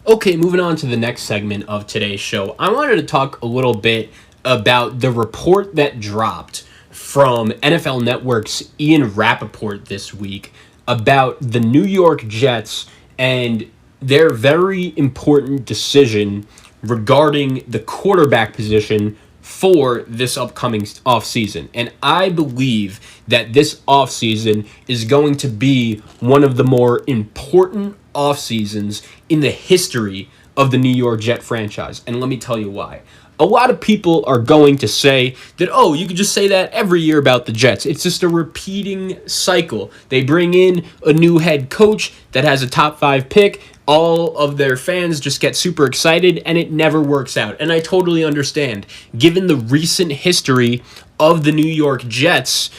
Okay, moving on to the next segment of today's show. I wanted to talk a little bit about the report that dropped from NFL Network's Ian Rappaport this week about the New York Jets and their very important decision regarding the quarterback position for this upcoming offseason. And I believe that this offseason is going to be one of the more important off seasons in the history of the New York Jet franchise. And let me tell you why. A lot of people are going to say that, oh, you can just say that every year about the Jets. It's just a repeating cycle. They bring in a new head coach that has a top 5 pick. All of their fans just get super excited, and it never works out. And I totally understand. Given the recent history of the New York Jets,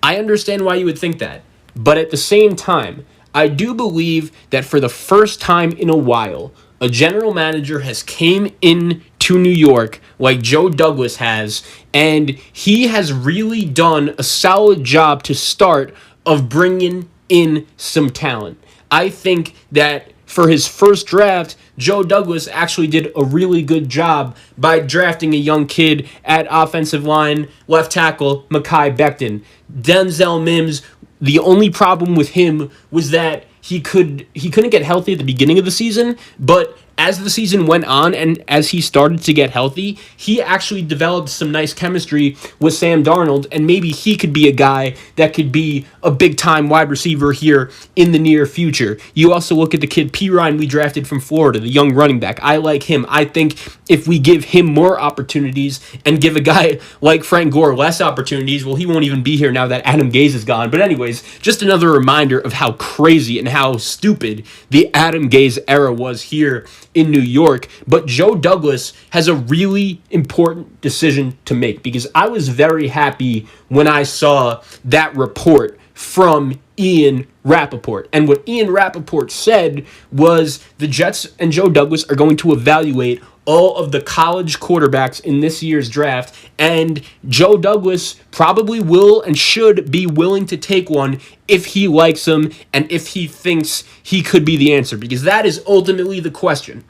I understand why you would think that. But at the same time, I do believe that for the first time in a while, a general manager has came in to New York like Joe Douglas has, and he has really done a solid job to start of bringing in some talent. I think that for his first draft, Joe Douglas actually did a really good job by drafting a young kid at offensive line, left tackle, Mekhi Becton. Denzel Mims, the only problem with him was that he couldn't get healthy at the beginning of the season, but as the season went on and as he started to get healthy, he actually developed some nice chemistry with Sam Darnold, and maybe he could be a guy that could be a big-time wide receiver here in the near future. You also look at the kid Perine we drafted from Florida, the young running back. I like him. I think if we give him more opportunities and give a guy like Frank Gore less opportunities, well, he won't even be here now that Adam Gase is gone. But anyways, just another reminder of how crazy and how stupid the Adam Gase era was here in New York. But Joe Douglas has a really important decision to make, because I was very happy when I saw that report from Ian Rappaport. And what Ian Rappaport said was the Jets and Joe Douglas are going to evaluate all of the college quarterbacks in this year's draft, and Joe Douglas probably will and should be willing to take one if he likes him and if he thinks he could be the answer, because that is ultimately the question.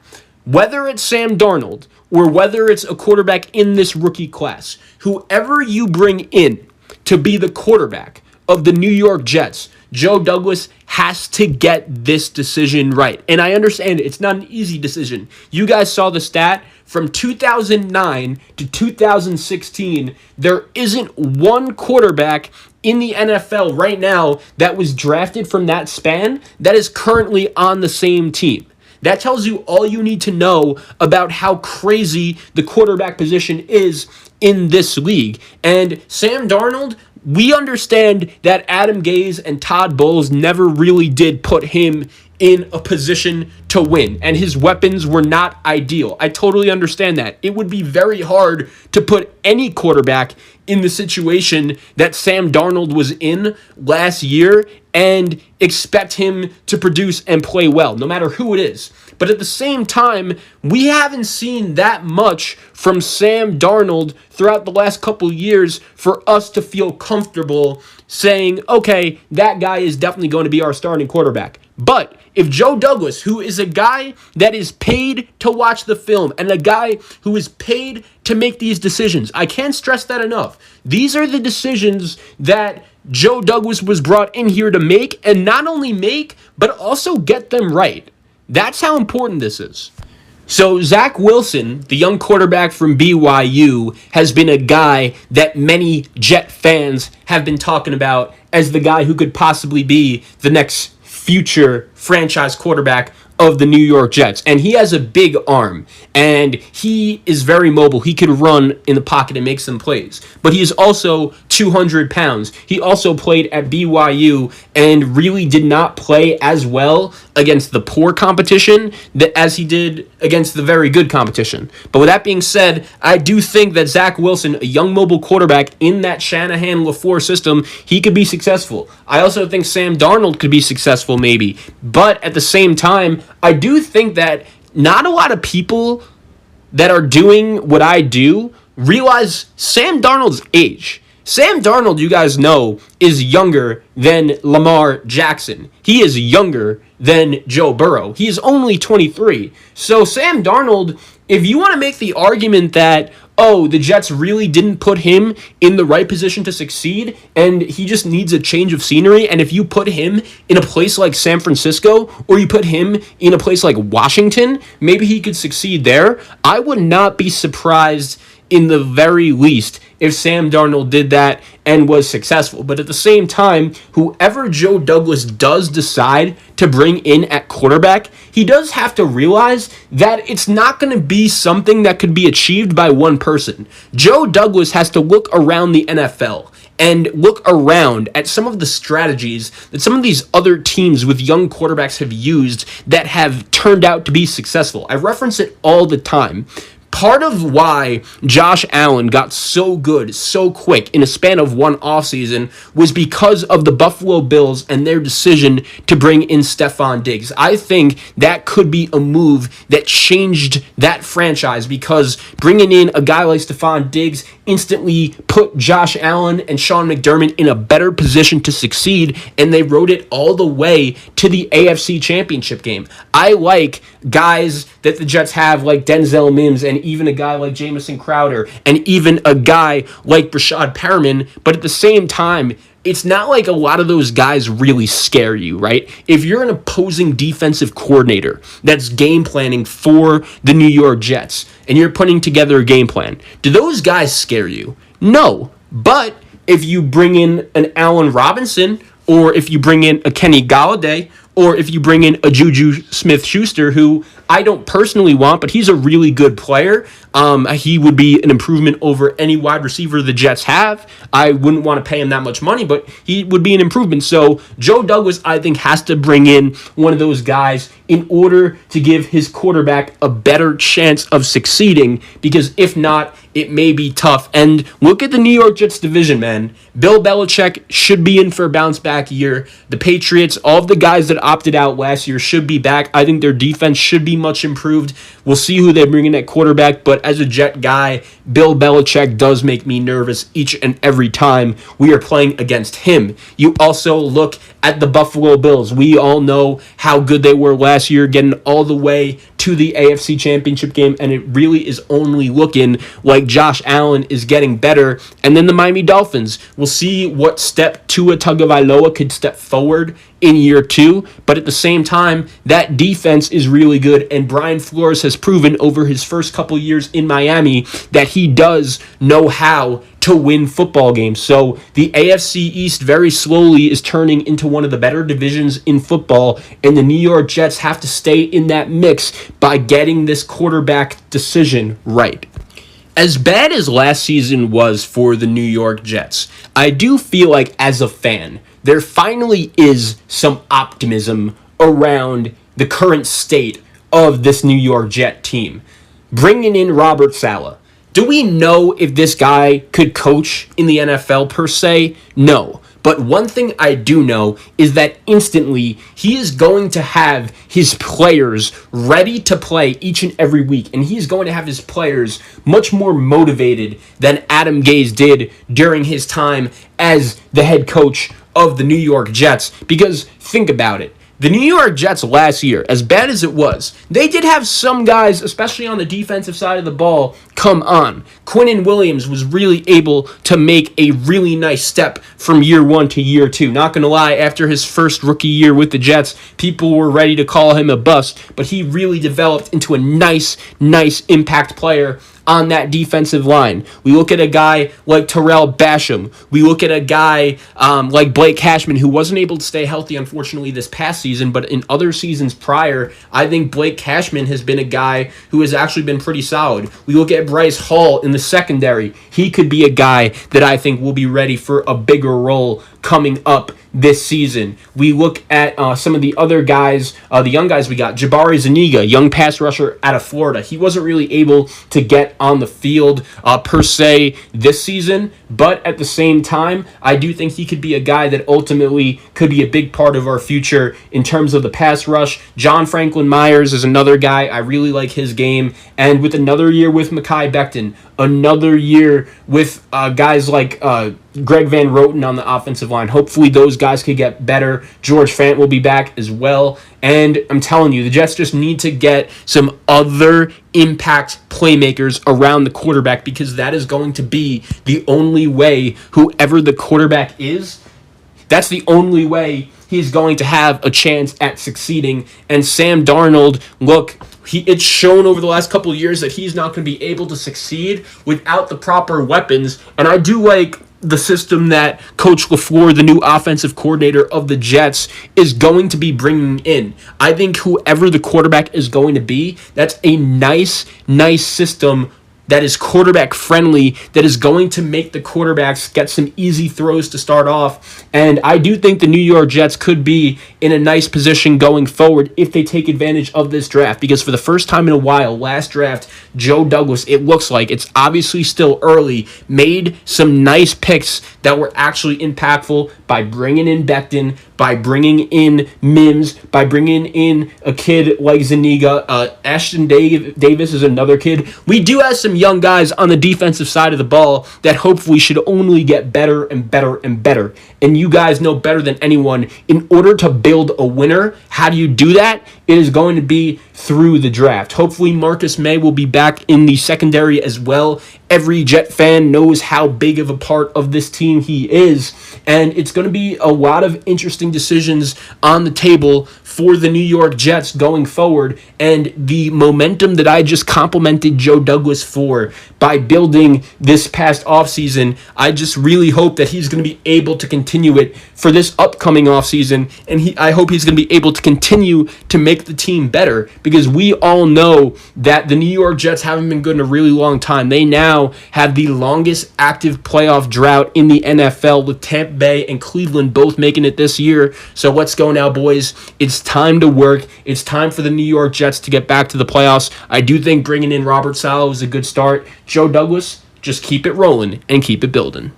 Whether it's Sam Darnold or whether it's a quarterback in this rookie class, whoever you bring in to be the quarterback of the New York Jets, Joe Douglas has to get this decision right. And I understand it's not an easy decision. You guys saw the stat from 2009 to 2016. There isn't one quarterback in the NFL right now that was drafted from that span that is currently on the same team. That tells you all you need to know about how crazy the quarterback position is in this league. And Sam Darnold, we understand that Adam Gase and Todd Bowles never really did put him in a position to win, and his weapons were not ideal. I totally understand that. It would be very hard to put any quarterback in the situation that Sam Darnold was in last year and expect him to produce and play well, no matter who it is. But at the same time, we haven't seen that much from Sam Darnold throughout the last couple years for us to feel comfortable saying, okay, that guy is definitely going to be our starting quarterback. But if Joe Douglas, who is a guy that is paid to watch the film and a guy who is paid to make these decisions, I can't stress that enough. These are the decisions that Joe Douglas was brought in here to make, and not only make, but also get them right. That's how important this is. So Zach Wilson, the young quarterback from BYU, has been a guy that many Jet fans have been talking about as the guy who could possibly be the next future franchise quarterback of the New York Jets. And he has a big arm, and he is very mobile. He can run in the pocket and make some plays. But he is also 200 pounds. He also played at BYU and really did not play as well against the poor competition as he did against the very good competition. But with that being said, I do think that Zach Wilson, a young mobile quarterback in that Shanahan-LaFleur system, he could be successful. I also think Sam Darnold could be successful maybe. But at the same time, I do think that not a lot of people that are doing what I do realize Sam Darnold's age. Sam Darnold, you guys know, is younger than Lamar Jackson. He is younger than Joe Burrow. He is only 23. So Sam Darnold, if you want to make the argument that, oh, the Jets really didn't put him in the right position to succeed, and he just needs a change of scenery, and if you put him in a place like San Francisco, or you put him in a place like Washington, maybe he could succeed there. I would not be surprised in the very least if Sam Darnold did that and was successful. But at the same time, whoever Joe Douglas does decide to bring in at quarterback, he does have to realize that it's not going to be something that could be achieved by one person. Joe Douglas has to look around the NFL and look around at some of the strategies that some of these other teams with young quarterbacks have used that have turned out to be successful. I reference it all the time. Part of why Josh Allen got so good so quick in a span of one offseason was because of the Buffalo Bills and their decision to bring in Stefon Diggs. I think that could be a move that changed that franchise, because bringing in a guy like Stefon Diggs instantly put Josh Allen and Sean McDermott in a better position to succeed, and they rode it all the way to the AFC Championship game. I like guys that the Jets have like Denzel Mims, and even a guy like Jamison Crowder, and even a guy like Brashad Perriman, but at the same time, it's not like a lot of those guys really scare you, right? If you're an opposing defensive coordinator that's game planning for the New York Jets, and you're putting together a game plan, do those guys scare you? No. But if you bring in an Allen Robinson, or if you bring in a Kenny Golladay, or if you bring in a Juju Smith-Schuster, who I don't personally want, but he's a really good player. He would be an improvement over any wide receiver the Jets have. I wouldn't want to pay him that much money, but he would be an improvement. So Joe Douglas, I think, has to bring in one of those guys in order to give his quarterback a better chance of succeeding, because if not, it may be tough. And look at the New York Jets division, man. Bill Belichick should be in for a bounce-back year. The Patriots, all of the guys that opted out last year should be back. I think their defense should be much improved. We'll see who they bring in at quarterback, but as a Jet guy, Bill Belichick does make me nervous each and every time we are playing against him. You also look at the Buffalo Bills. We all know how good they were last year, getting all the way to the AFC Championship game, and it really is only looking like Josh Allen is getting better. And then the Miami Dolphins. We'll see what step Tua Tagovailoa could step forward in year 2, but at the same time, that defense is really good, and Brian Flores has proven over his first couple years in Miami that he does know how to win football games. So the AFC East very slowly is turning into one of the better divisions in football, and the New York Jets have to stay in that mix by getting this quarterback decision right. As bad as last season was for the New York Jets, I do feel like as a fan, there finally is some optimism around the current state of this New York Jet team. Bringing in Robert Saleh. Do we know if this guy could coach in the NFL per se? No. But one thing I do know is that instantly he is going to have his players ready to play each and every week. And he's going to have his players much more motivated than Adam Gase did during his time as the head coach of the New York Jets. Because think about it. The New York Jets last year, as bad as it was, they did have some guys, especially on the defensive side of the ball, come on. Quinnen Williams was really able to make a really nice step from year 1 to year 2. Not going to lie, after his first rookie year with the Jets, people were ready to call him a bust, but he really developed into a nice impact player on that defensive line. We look at a guy like Terrell Basham. We look at a guy like Blake Cashman, who wasn't able to stay healthy, unfortunately, this past season, but in other seasons prior, I think Blake Cashman has been a guy who has actually been pretty solid. We look at Bryce Hall in the secondary. He could be a guy that I think will be ready for a bigger role coming up this season. We look at some of the other guys, the young guys we got. Jabari Zuniga, young pass rusher out of Florida. He wasn't really able to get on the field per se this season, but at the same time, I do think he could be a guy that ultimately could be a big part of our future in terms of the pass rush. John Franklin Myers is another guy. I really like his game. And with another year with Mekhi Becton, another year with guys like Greg Van Roten on the offensive line. Hopefully those guys could get better. George Fant will be back as well. And I'm telling you, the Jets just need to get some other impact playmakers around the quarterback, because that is going to be the only way, whoever the quarterback is, that's the only way he's going to have a chance at succeeding. And Sam Darnold, look, it's shown over the last couple of years that he's not going to be able to succeed without the proper weapons. And I do like the system that Coach LaFleur, the new offensive coordinator of the Jets, is going to be bringing in. I think whoever the quarterback is going to be, that's a nice system that is quarterback friendly, that is going to make the quarterbacks get some easy throws to start off. And I do think the New York Jets could be in a nice position going forward if they take advantage of this draft, because for the first time in a while, last draft, Joe Douglas, it looks like, it's obviously still early, made some nice picks that were actually impactful by bringing in Becton, by bringing in Mims, by bringing in a kid like Zuniga. Ashton Davis is another kid. We do have some young guys on the defensive side of the ball that hopefully should only get better and better and better. And you guys know better than anyone, in order to build a winner, how do you do that? It is going to be through the draft. Hopefully Marcus May will be back in the secondary as well. Every Jet fan knows how big of a part of this team he is, and it's going to be a lot of interesting decisions on the table for the New York Jets going forward. And the momentum that I just complimented Joe Douglas for by building this past offseason, I just really hope that he's going to be able to continue it for this upcoming offseason, and I hope he's going to be able to continue to make the team better, because we all know that the New York Jets haven't been good in a really long time. They now have the longest active playoff drought in the NFL, with Tampa Bay and Cleveland both making it this year. So let's go now, boys. It's time to work. It's time for the New York Jets to get back to the playoffs. I do think bringing in Robert Saleh was a good start. Joe Douglas, just keep it rolling and keep it building.